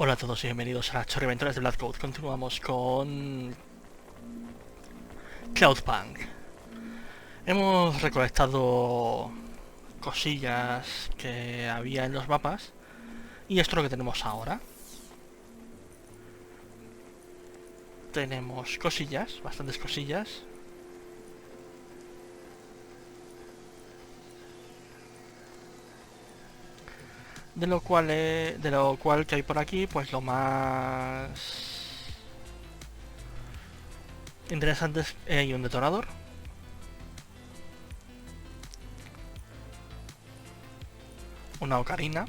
Hola a todos y bienvenidos a las Chorriaventuras de Black Code. Continuamos con cloudpunk. Hemos recolectado cosillas que había en los mapas y esto es lo que tenemos ahora. Tenemos cosillas, bastantes cosillas. De lo cual que hay por aquí, pues lo más interesante es que hay un detonador. Una ocarina.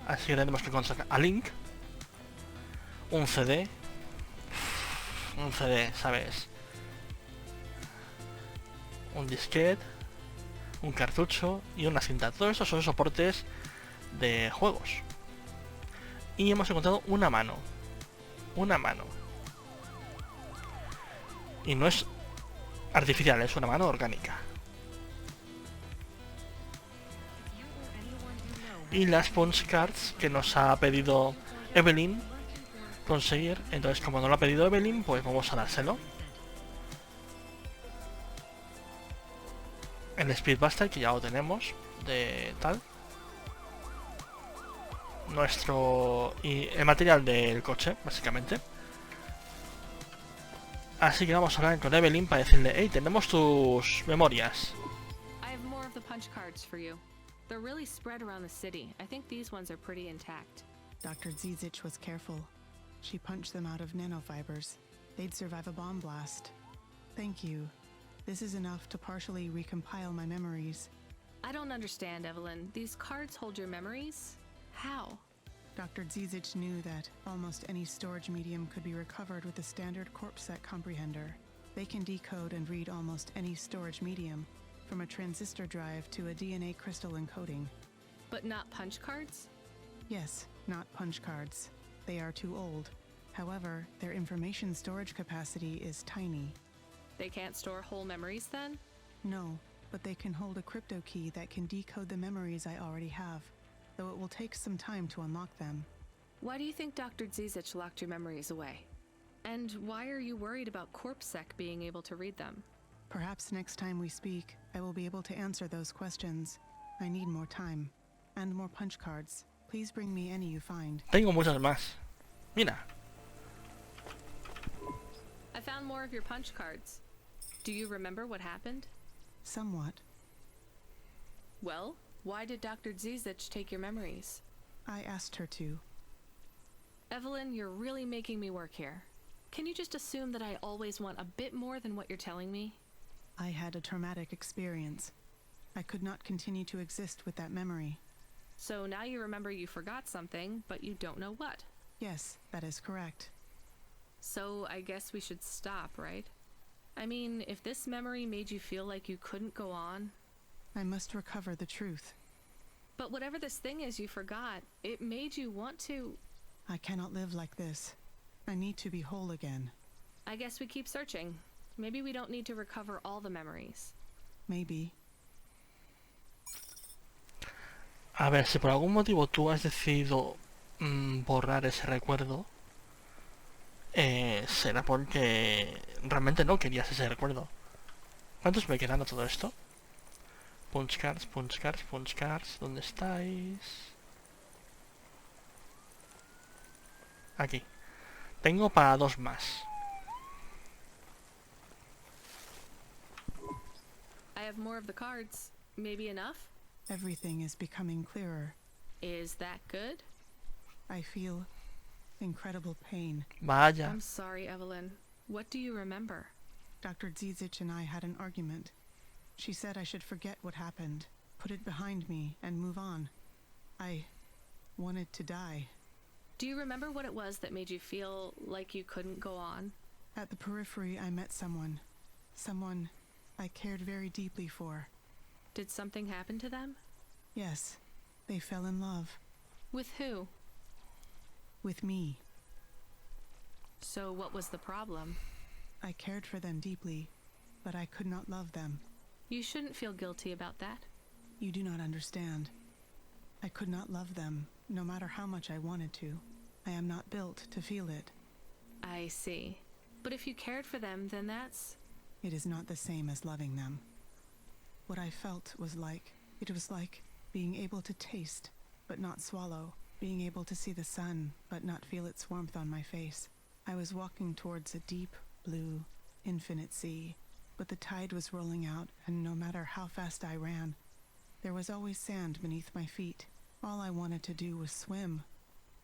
Así que tenemos que conseguir a Link. Un CD. Un CD, ¿sabes? Un disquete, un cartucho y una cinta. Todo eso son soportes de juegos. Y hemos encontrado una mano. Una mano. Y no es artificial, es una mano orgánica. Y las punch cards que nos ha pedido Evelyn conseguir. Entonces, como no lo ha pedido Evelyn, pues vamos a dárselo. El Speedbuster, que ya lo tenemos, de tal. Y el material del coche, básicamente. Así que vamos a hablar con Evelyn para decirle, hey, tenemos tus memorias. I have more of the punch cards for you. They're really spread around the city. I think these ones are pretty intact. Dr. Zizich was careful. She punched them out of nanofibers. They'd survive a bomb blast. Thank you. This is enough to partially recompile my memories. I don't understand, Evelyn. These cards hold your memories? How? Dr. Zizich knew that almost any storage medium could be recovered with a standard corpsec comprehender. They can decode and read almost any storage medium, from a transistor drive to a DNA crystal encoding. But not punch cards? Yes, not punch cards. They are too old. However, their information storage capacity is tiny. They can't store whole memories then? No, but they can hold a crypto key that can decode the memories I already have, though it will take some time to unlock them. Why do you think Dr. Zizich locked your memories away? And why are you worried about CorpSec being able to read them? Perhaps next time we speak, I will be able to answer those questions. I need more time. And more punch cards. Please bring me any you find. Tengo muchas más. Mira. I found more of your punch cards. Do you remember what happened? Somewhat. Well, why did Dr. Zizich take your memories? I asked her to. Evelyn, you're really making me work here. Can you just assume that I always want a bit more than what you're telling me? I had a traumatic experience. I could not continue to exist with that memory. So now you remember you forgot something, but you don't know what. Yes, that is correct. So I guess we should stop, right? I mean, if this memory made you feel like you couldn't go on... I must recover the truth. But whatever this thing is you forgot, it made you want to... I cannot live like this. I need to be whole again. I guess we keep searching. Maybe we don't need to recover all the memories. Maybe. A ver, si por algún motivo tú has decidido borrar ese recuerdo, será porque realmente no querías ese recuerdo. ¿Cuántos me quedan a todo esto? Punch cards, punch cards, punch cards. ¿Dónde estáis? Aquí. Tengo para dos más. I have more of the cards. Maybe enough? Everything is becoming clearer. Is that good? I feel incredible pain. Vaya. I'm sorry, Evelyn. What do you remember? Dr. Zizich and I had an argument. She said I should forget what happened, put it behind me, and move on. I wanted to die. Do you remember what it was that made you feel like you couldn't go on? At the periphery, I met someone. Someone I cared very deeply for. Did something happen to them? Yes, they fell in love. With who? With me. So what was the problem? I cared for them deeply, but I could not love them. You shouldn't feel guilty about that. You do not understand. I could not love them no matter how much I wanted to. I am not built to feel it. I see. But if you cared for them, then that's... It is not the same as loving them. What I felt was it was like being able to taste, but not swallow, being able to see the sun, but not feel its warmth on my face. I was walking towards a deep, blue, infinite sea, but the tide was rolling out, and no matter how fast I ran, there was always sand beneath my feet. All I wanted to do was swim,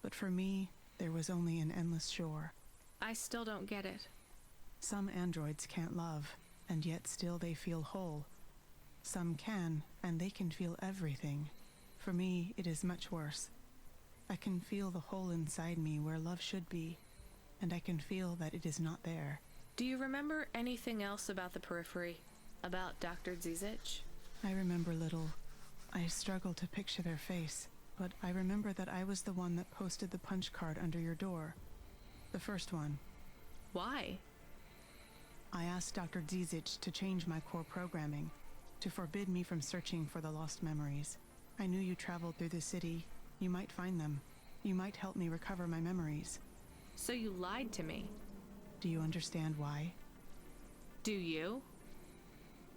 but for me, there was only an endless shore. I still don't get it. Some androids can't love, and yet still they feel whole. Some can, and they can feel everything. For me, it is much worse. I can feel the hole inside me where love should be, and I can feel that it is not there. Do you remember anything else about the periphery? About Dr. Zizic? I remember little. I struggle to picture their face, but I remember that I was the one that posted the punch card under your door. The first one. Why? I asked Dr. Zizic to change my core programming, to forbid me from searching for the lost memories. I knew you traveled through the city. You might find them. You might help me recover my memories. So you lied to me. Do you understand why? Do you?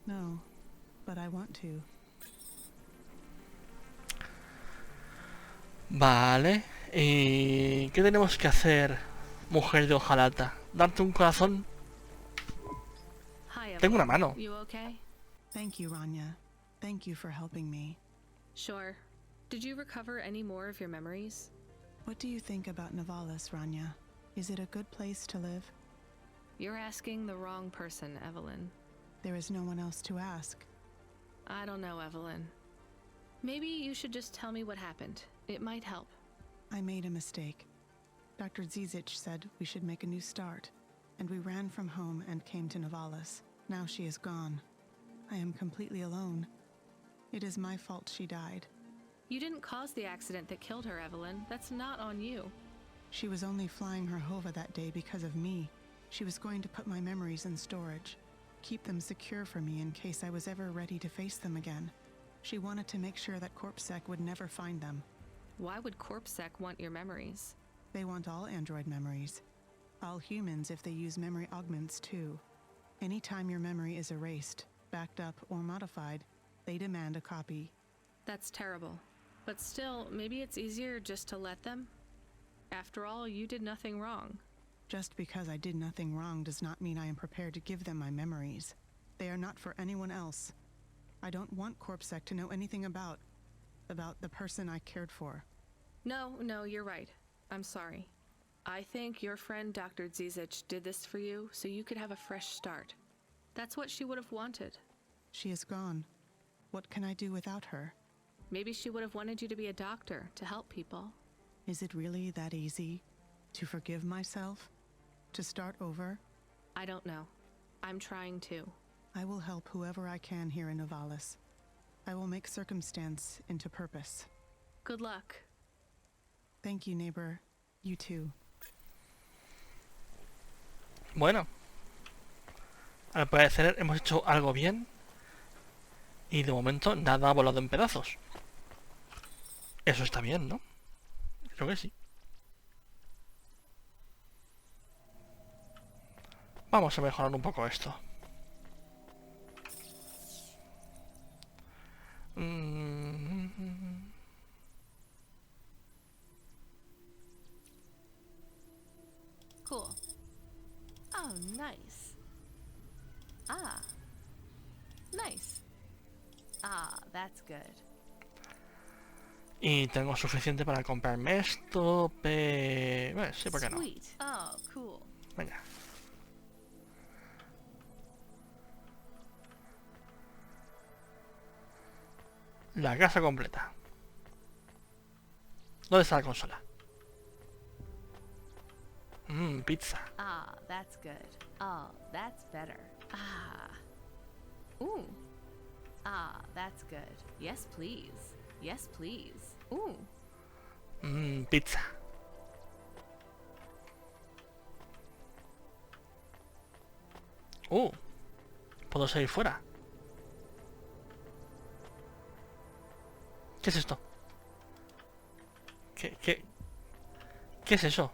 No, but I want to. Vale. ¿Y qué tenemos que hacer, mujer de hojalata? ¿Darte un corazón? Hi, Tengo una Evelyn. mano. You okay? Thank you, Rania. Thank you for helping me. Sure. Did you recover any more of your memories? What do you think about Novalis, Rania? Is it a good place to live? You're asking the wrong person, Evelyn. There is no one else to ask. I don't know, Evelyn. Maybe you should just tell me what happened. It might help. I made a mistake. Dr. Zizic said we should make a new start, and we ran from home and came to Novalis. Now she is gone. I am completely alone. It is my fault she died. You didn't cause the accident that killed her, Evelyn. That's not on you. She was only flying her Hova that day because of me. She was going to put my memories in storage, keep them secure for me in case I was ever ready to face them again. She wanted to make sure that CorpSec would never find them. Why would CorpSec want your memories? They want all android memories. All humans if they use memory augments too. Anytime your memory is erased, backed up, or modified, they demand a copy. That's terrible. But still, maybe it's easier just to let them? After all, you did nothing wrong. Just because I did nothing wrong does not mean I am prepared to give them my memories. They are not for anyone else. I don't want CorpSec to know anything about the person I cared for. No, you're right. I'm sorry. I think your friend Dr. Zizic did this for you so you could have a fresh start. That's what she would have wanted. She is gone. What can I do without her? Maybe she would have wanted you to be a doctor to help people. Is it really that easy? To forgive myself? To start over? I don't know. I'm trying to. I will help whoever I can here in Novalis. I will make circumstance into purpose. Good luck. Thank you, neighbor. You too. Bueno. Al parecer hemos hecho algo bien. Y de momento nada ha volado en pedazos. Eso está bien, ¿no? Creo que sí. Vamos a mejorar un poco esto. Cool. Oh, nice. Ah. Nice. Ah, that's good. Y tengo suficiente para comprarme esto, sí, ¿por qué no? Sweet. Oh, cool. Venga. La casa completa. ¿Dónde está la consola? Pizza. Ah, that's good. Oh, that's better. Ah. Ooh. Ah, that's good. Yes, please. Yes, please. Ooh. Pizza. Puedo salir fuera. ¿Qué es esto? ¿Qué es eso?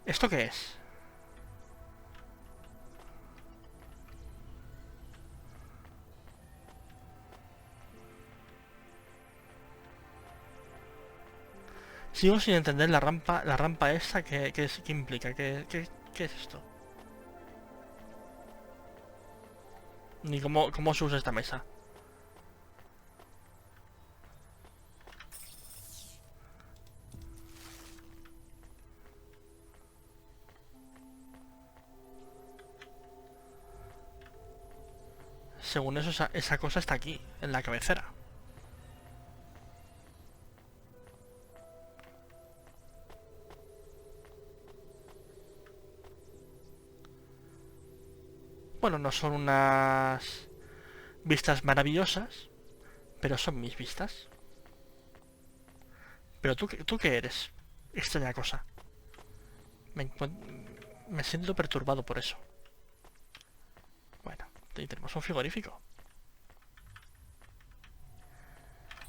¿Esto qué es? Sigo sin entender la rampa esa, ¿qué implica? ¿Qué es esto? Ni cómo se usa esta mesa. Según eso, esa cosa está aquí, en la cabecera. Bueno, no son unas vistas maravillosas, pero son mis vistas. Pero ¿tú qué eres? Extraña cosa. Me siento perturbado por eso. Bueno, ahí tenemos un frigorífico.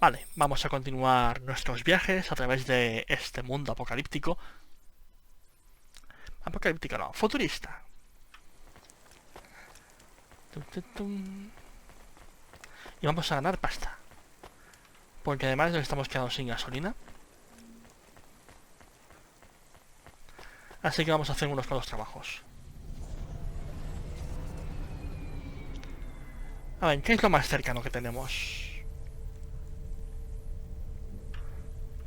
Vale, vamos a continuar nuestros viajes a través de este mundo apocalíptico. Apocalíptico no, futurista. Y vamos a ganar pasta. Porque además nos estamos quedando sin gasolina. Así que vamos a hacer unos cuantos trabajos. A ver, ¿qué es lo más cercano que tenemos?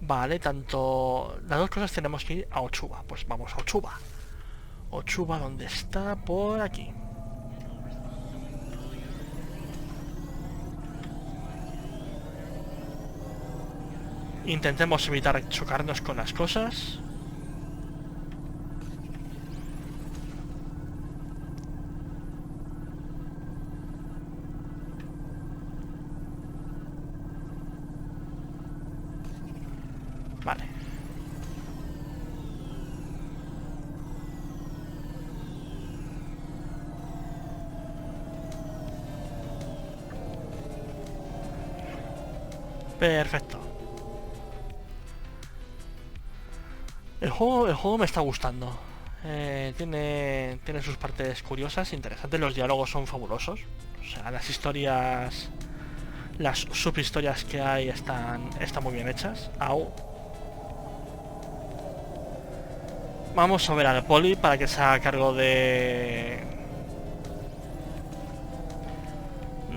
Vale, tanto... Las dos cosas tenemos que ir a Ochuba. Pues vamos a Ochuba. Ochuba, ¿dónde está? Por aquí. Intentemos evitar chocarnos con las cosas. Vale. Perfecto. El juego me está gustando. Tiene sus partes curiosas, interesantes. Los diálogos son fabulosos. O sea, las historias... Las subhistorias que hay están muy bien hechas. Au. Vamos a ver al poli para que se haga cargo de...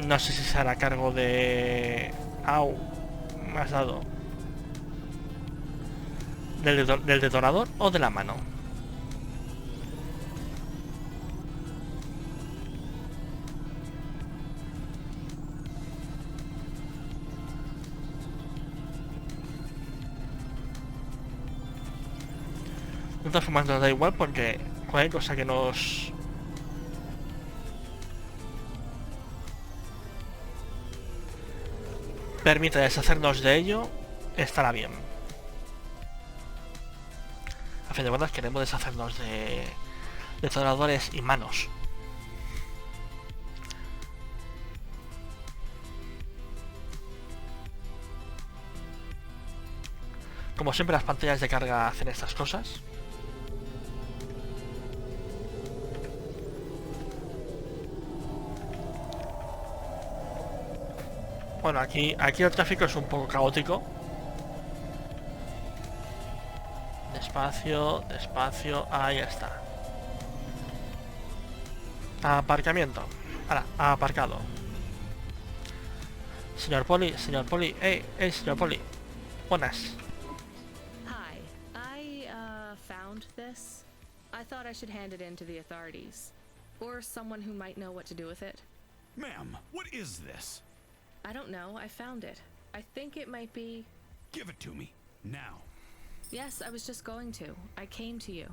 No sé si se hará cargo de... Au. Me has dado. ¿Del detonador o de la mano? De todas formas nos da igual porque cualquier cosa que nos... permita deshacernos de ello, estará bien. A fin de cuentas queremos deshacernos de detonadores y manos. Como siempre las pantallas de carga hacen estas cosas. Bueno, aquí el tráfico es un poco caótico. Despacio, despacio, ahí está. Aparcamiento. Ahora, aparcado. Señor Poli, señor Poli. Buenas. Hi, I found this. I thought I should hand it in to the authorities. Or someone who might know what to do with it. Ma'am, what is this? I don't know, I found it. I think it might be... Give it to me, now. Yes, I was just going to. I came to you.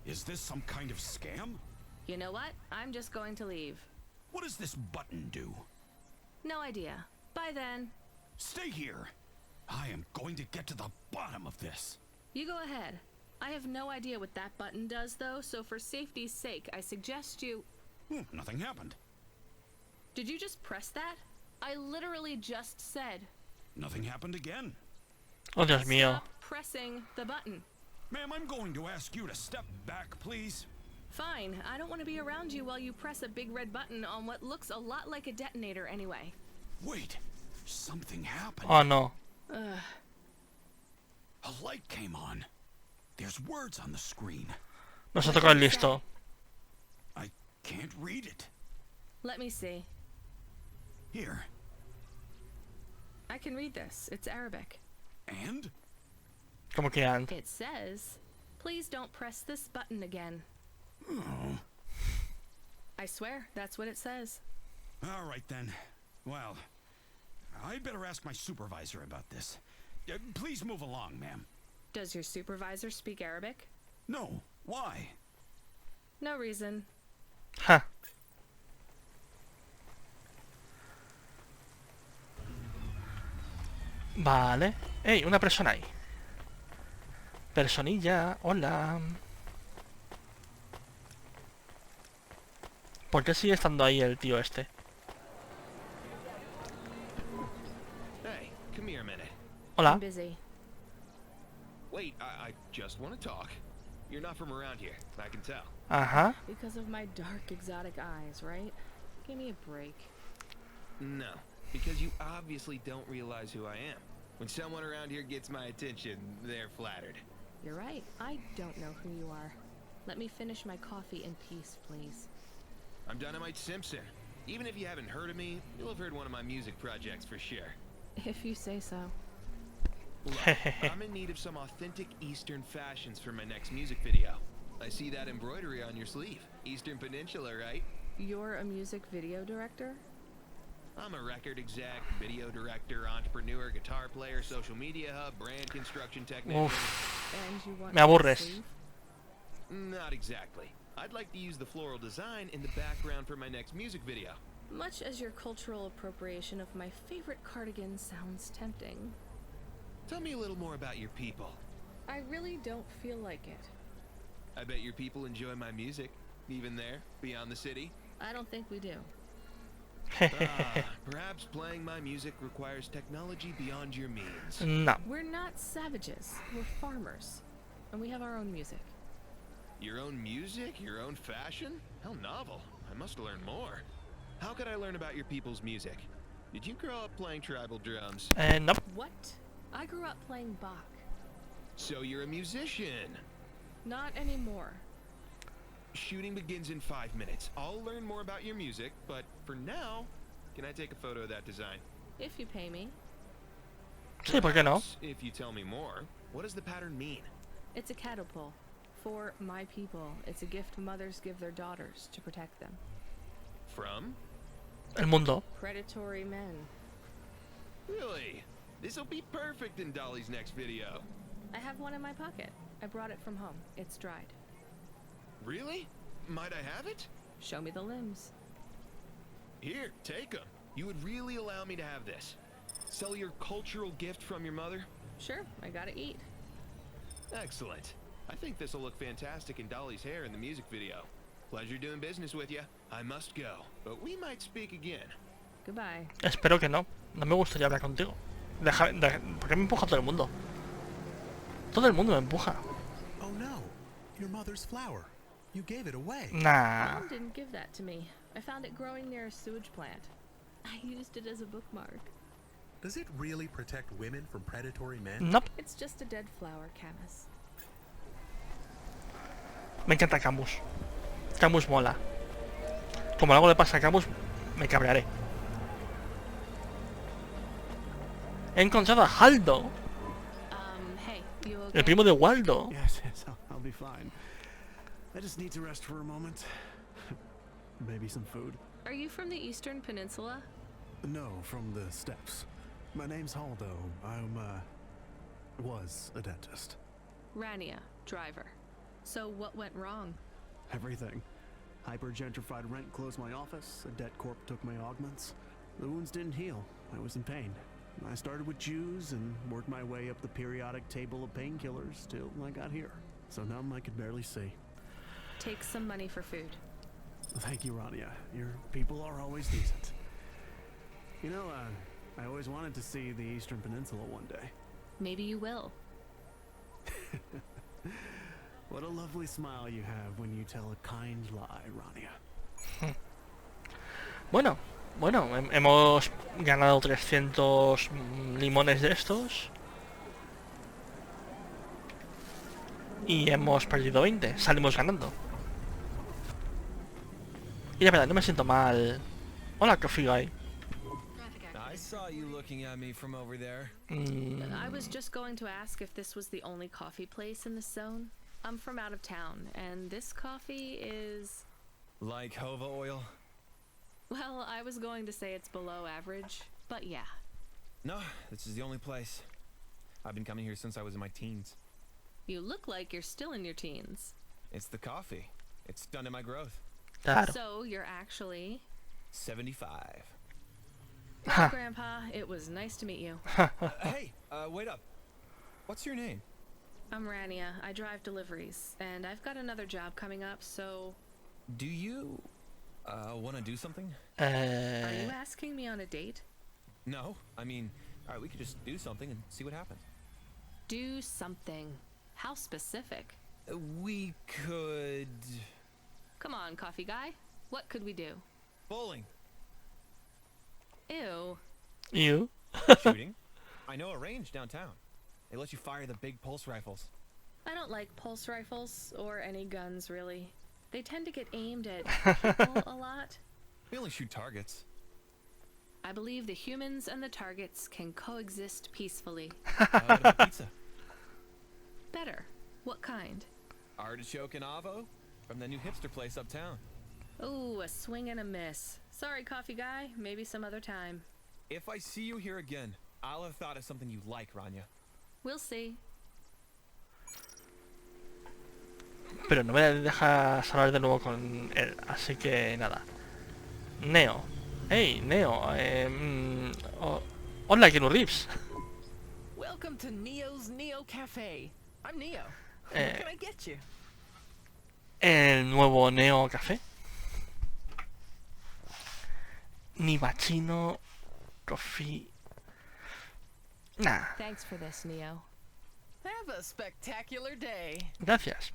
Is this some kind of scam? You know what? I'm just going to leave. What does this button do? No idea. Bye then. Stay here. I am going to get to the bottom of this. You go ahead. I have no idea what that button does though, so for safety's sake, I suggest you... Nothing happened. Did you just press that? I literally just said. Nothing happened again. Oh, Dios mío. Stop pressing the button. Ma'am, I'm going to ask you to step back, please. Fine, I don't want to be around you while you press a big red button on what looks a lot like a detonator anyway. Wait, something happened. Oh, no. Ugh. A light came on. There's words on the screen. Nos ha tocado el listo. I can't read it. Let me see. Here. I can read this. It's Arabic. And? Como que and. It says, please don't press this button again. Oh. I swear, that's what it says. All right then. Well, I'd better ask my supervisor about this. Please move along, ma'am. Does your supervisor speak Arabic? No. Why? No reason. Ja. Vale. Ey, una persona ahí. Personilla, hola. ¿Por qué sigue estando ahí el tío este? Hey, come here a minute. I'm Hola. busy. Wait, I just want to talk. You're not from around here, I can tell. Ajá. Because of my dark, exotic eyes, right? Give me a break. No, because you obviously don't realize who I am. When someone around here gets my attention, they're flattered. You're right. I don't know who you are. Let me finish my coffee in peace, please. I'm Dynamite Simpson. Even if you haven't heard of me, you'll have heard one of my music projects for sure. If you say so. Look, I'm in need of some authentic Eastern fashions for my next music video. I see that embroidery on your sleeve. Eastern Peninsula, right? You're a music video director? I'm a record exec, video director, entrepreneur, guitar player, social media hub, brand construction technician. Uf. And you want Me my aburres. sleeve? Not exactly. I'd like to use the floral design in the background for my next music video. Much as your cultural appropriation of my favorite cardigan sounds tempting, Tell me a little more about your people. I really don't feel like it. I bet your people enjoy my music, even there, beyond the city. I don't think we do. Perhaps playing my music requires technology beyond your means. No. We're not savages. We're farmers. And we have our own music. Your own music? Your own fashion? How novel. I must learn more. How could I learn about your people's music? Did you grow up playing tribal drums? No. What? I grew up playing Bach. So you're a musician. Not anymore. Shooting begins in 5 minutes. I'll learn more about your music, but for now, can I take a photo of that design? If you pay me. Sí, ¿por qué no? Perhaps, if you tell me more, what does the pattern mean? It's a catapult. For my people, it's a gift mothers give their daughters to protect them. From? El mundo. Predatory men. Really? This'll be perfect in Dolly's next video. I have one in my pocket. I brought it from home. It's dried. Really? Might I have it? Show me the limbs. Here, take them. You would really allow me to have this? Sell your cultural gift from your mother? Sure, I gotta eat. Excellent. I think this'll look fantastic in Dolly's hair in the music video. Pleasure doing business with you. I must go, but we might speak again. Goodbye. Espero que no. No me gustaría hablar contigo. ¿Por qué me empuja todo el mundo? Todo el mundo me empuja. Oh no, your mother's flower. You gave it away. Nah. Mom didn't give that to me. I found it growing near a sewage plant. I used it as a bookmark. Does it really protect women from predatory men? Nope. It's just a dead flower, Camus. Me encanta Camus. Camus mola. Como algo le pasa a Camus, me cabrearé. He encontrado a Haldo, Hey, you okay? el primo de Waldo. Yes, I'll be fine. I just need to rest for a moment. Maybe some food. Are you from the Eastern Peninsula? No, from the steppes. My name's Haldo. Was a dentist. Rania, driver. So what went wrong? Everything. Hyper-gentrified rent closed my office, a debt corp took my augments. The wounds didn't heal. I was in pain. I started with Jews and worked my way up the periodic table of painkillers till I got here. So numb I could barely see. Take some money for food. Thank you, Rania. Your people are always decent. You know, I always wanted to see the Eastern Peninsula one day. Maybe you will. What a lovely smile you have when you tell a kind lie, Rania. Bueno, hemos ganado 300 limones de estos. Y hemos perdido 20. Salimos ganando. Y la verdad, no me siento mal. Hola, Coffee Guy. I saw you looking at me from over there. I was just going to ask if this was the only coffee place in this zone. I'm from out of town, and this coffee is... Like Hova oil? Well, I was going to say it's below average, but yeah. No, this is the only place. I've been coming here since I was in my teens. You look like you're still in your teens. It's the coffee. It's stunted my growth. Claro. So you're actually... 75. Well, Grandpa, it was nice to meet you. Hey, wait up. What's your name? I'm Rania. I drive deliveries, and I've got another job coming up, so... Do you, want to do something? Are you asking me on a date? No, I mean, alright, we could just do something and see what happens. Do something. How specific? We could... Come on, coffee guy. What could we do? Bowling. Ew. You? Shooting. I know a range downtown. They let you fire the big pulse rifles. I don't like pulse rifles, or any guns, really. They tend to get aimed at people a lot. We only shoot targets. I believe the humans and the targets can coexist peacefully. What about pizza? Better. What kind? Artichoke and avo from the new hipster place uptown. Ooh, a swing and a miss. Sorry, coffee guy. Maybe some other time. If I see you here again, I'll have thought of something you like, Rania. We'll see. Pero no me dejas hablar de nuevo con él, así que nada. Neo. Hey, Neo. Hola, Keanu Reeves. Welcome to Neo's Neo Cafe. I'm Neo. What can I get you? El nuevo Neo Café. Nibachino Coffee. Nah, Thanks for this, Neo. Have a spectacular day. gracias.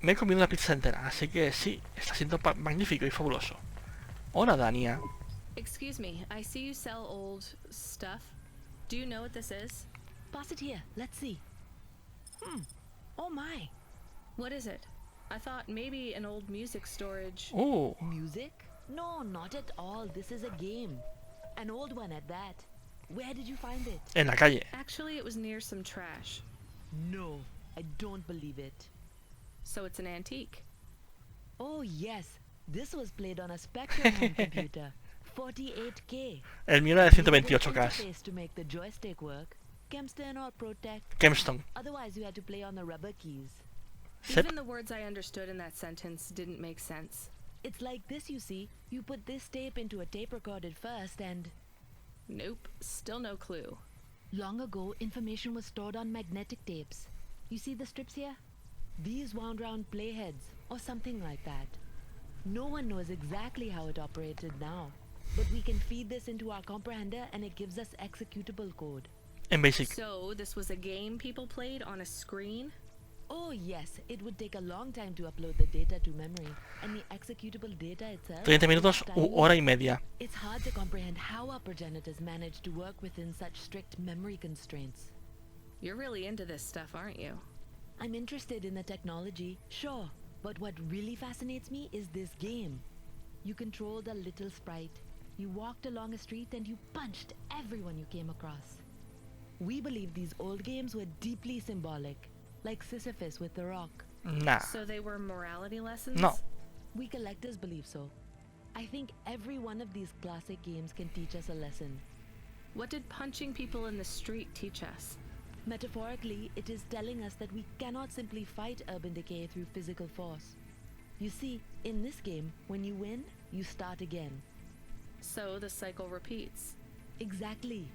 Me he comido una pizza entera, así que sí, está siendo magnífico y fabuloso. Hola, Dania. Excuse me, I see you sell old stuff. Do you know what this is? Pass it here. Let's see. Oh my. What is it? I thought maybe an old music storage. Oh, Music? No, not at all. This is a game. An old one at that. Where did you find it? en la calle. Actually, it was near some trash. No, I don't believe it. So it's an antique. Oh yes, this was played on a Spectrum home computer. 48K. El mío era de 128K. Interface to make the joystick work. Kempston or Protect. Kempston. Otherwise, you had to play on the rubber keys. Sep. Even the words I understood in that sentence didn't make sense. It's like this, you see. You put this tape into a tape recorded first and... Nope, still no clue. Long ago, information was stored on magnetic tapes. You see the strips here? These wound round playheads, or something like that. No one knows exactly how it operated now, but we can feed this into our comprehender and it gives us executable code. En Basic. So this was a game people played on a screen? Oh yes, it would take a long time to upload the data to memory, and the executable data itself... 30 minutos is u tiny. hora y media. It's hard to comprehend how our progenitors managed to work within such strict memory constraints. You're really into this stuff, aren't you? I'm interested in the technology, sure, but what really fascinates me is this game. You controlled a little sprite. You walked along a street and you punched everyone you came across. We believe these old games were deeply symbolic, like Sisyphus with the rock. Nah. So they were morality lessons? No. We collectors believe so. I think every one of these classic games can teach us a lesson. What did punching people in the street teach us? Metaphorically, it is telling us that we cannot simply fight urban decay through physical force. You see, in this game, when you win, you start again. So the cycle repeats. Exactly.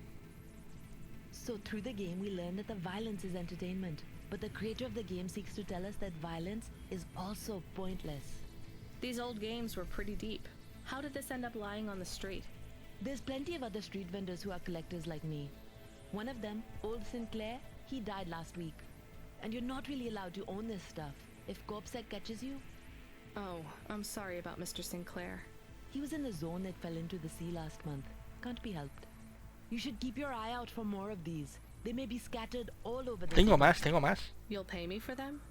So through the game, we learn that the violence is entertainment, but the creator of the game seeks to tell us that violence is also pointless. These old games were pretty deep. How did this end up lying on the street? There's plenty of other street vendors who are collectors like me. One of them, old Sinclair, he died last week. And you're not really allowed to own this stuff. If CorpSec catches you... Oh, I'm sorry about Mr. Sinclair. He was in a zone that fell into the sea last month. Can't be helped. You should keep your eye out for more of these. They may be scattered all over the Tengo más. You'll pay me for them?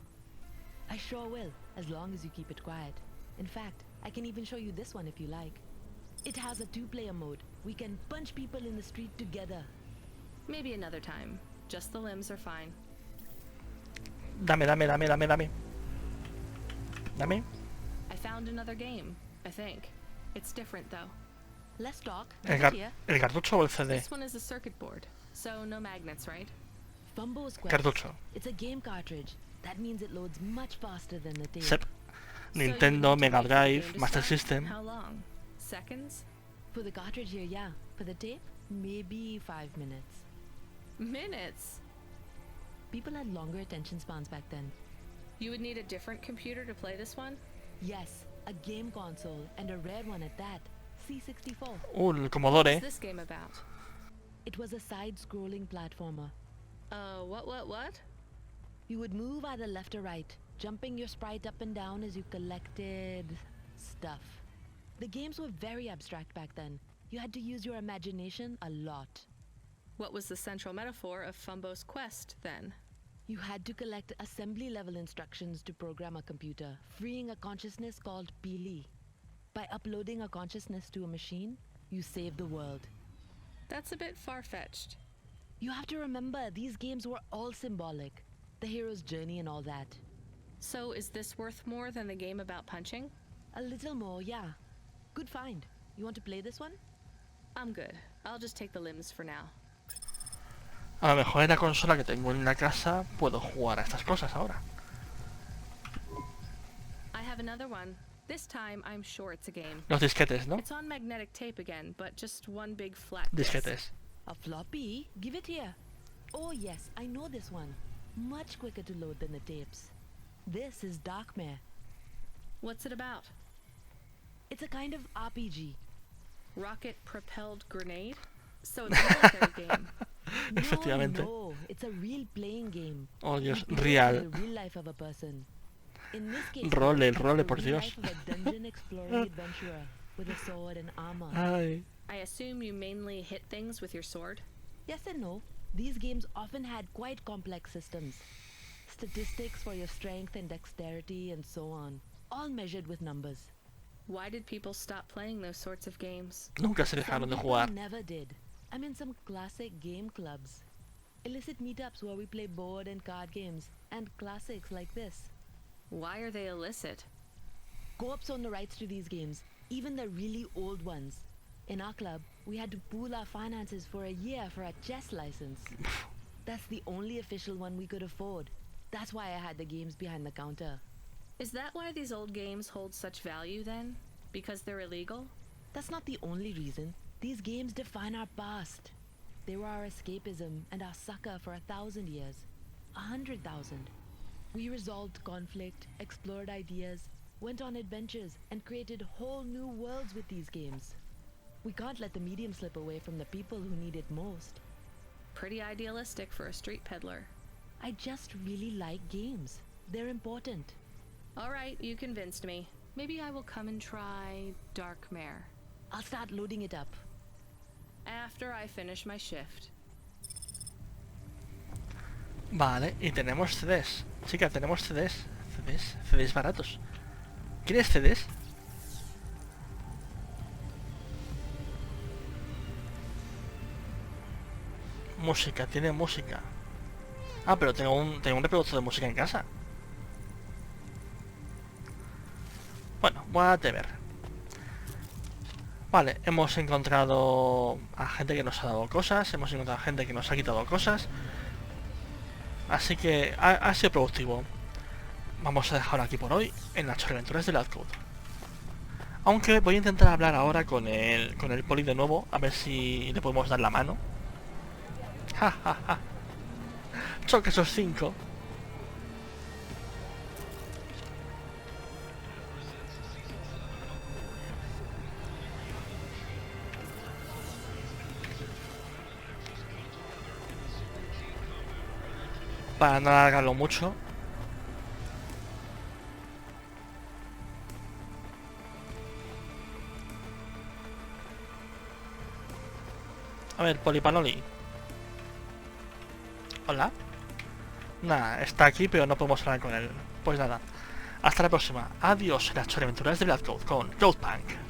I sure will, as long as you keep it quiet. In fact, I can even show you this one if you like. It has a 2-player mode. We can punch people in the street together. Maybe another time. Just the limbs are fine. Dame. I found another game, I think. It's different though. Let's talk. El cartucho o el CD. This one is a circuit board, so no magnets, right? Fumbo's Quest. Cartucho. It's a game cartridge. That means it loads much faster than the tape. Sep. Nintendo, Mega Drive, Master System. How long? Seconds? For the cartridge here, yeah. For the tape, maybe 5 minutes. Minutes? People had longer attention spans back then. You would need a different computer to play this one? Yes, a game console, and a rare one at that. C64. El Commodore. What's this game about? It was a side-scrolling platformer. What? You would move either left or right, jumping your sprite up and down as you collected... stuff. The games were very abstract back then. You had to use your imagination a lot. What was the central metaphor of Fumbo's Quest, then? You had to collect assembly-level instructions to program a computer, freeing a consciousness called Pili. By uploading a consciousness to a machine, you save the world. That's a bit far-fetched. You have to remember, these games were all symbolic. The hero's journey and all that. So is this worth more than the game about punching? A little more, yeah. Good find. You want to play this one? I'm good. I'll just take the limbs for now. A lo mejor en la consola que tengo en la casa puedo jugar a estas cosas ahora. I have another one. This time I'm sure it's a game. Los disquetes, ¿no? It's on magnetic tape again, but just one big flat Disquetes. disc. A floppy? Give it here. Oh yes, I know this one. Much quicker to load than the tapes. This is Darkmare. What's it about? It's a kind of RPG. Rocket-propelled grenade? So it's a military game. Efectivamente. No, it's a real playing game. Oh Dios, You play real. the real life of a person. In this case, Role, it's the por real Dios. life of a dungeon exploring adventurer with a sword and armor. Ay. I assume you mainly hit things with your sword? Yes and no. These games often had quite complex systems. Statistics for your strength and dexterity and so on. All measured with numbers. Why did people stop playing those sorts of games? Nunca se dejaron de Some jugar. people never did. I'm in some classic game clubs. Illicit meetups where we play board and card games. And classics like this. Why are they illicit? Co-ops own the rights to these games. Even the really old ones. In our club, we had to pool our finances for a year for a chess license. That's the only official one we could afford. That's why I had the games behind the counter. Is that why these old games hold such value then? Because they're illegal? That's not the only reason. These games define our past. They were our escapism and our succor for 1,000 years. 100,000. We resolved conflict, explored ideas, went on adventures, and created whole new worlds with these games. We can't let the medium slip away from the people who need it most. Pretty idealistic for a street peddler. I just really like games. They're important. Alright, you convinced me. Maybe I will come and try Darkmare. I'll start loading it up. After I finish my shift. Vale, y tenemos CDs. Chica, tenemos CDs. CDs baratos. ¿Quieres CDs? Música, tiene música. Ah, pero tengo un reproductor de música en casa. Bueno, whatever. Vale, hemos encontrado a gente que nos ha dado cosas, hemos encontrado a gente que nos ha quitado cosas. Así que ha sido productivo. Vamos a dejarlo aquí por hoy en las chorreaventuras de Cloud. Aunque voy a intentar hablar ahora con el poli de nuevo, a ver si le podemos dar la mano. Ja, ja, ja. Choque esos 5. para no alargarlo mucho. A ver, Polipanoli. Hola. Nada, está aquí, pero no podemos hablar con él. Pues nada, hasta la próxima. Adiós, las aventuras de Black Cloud con Cloudpunk.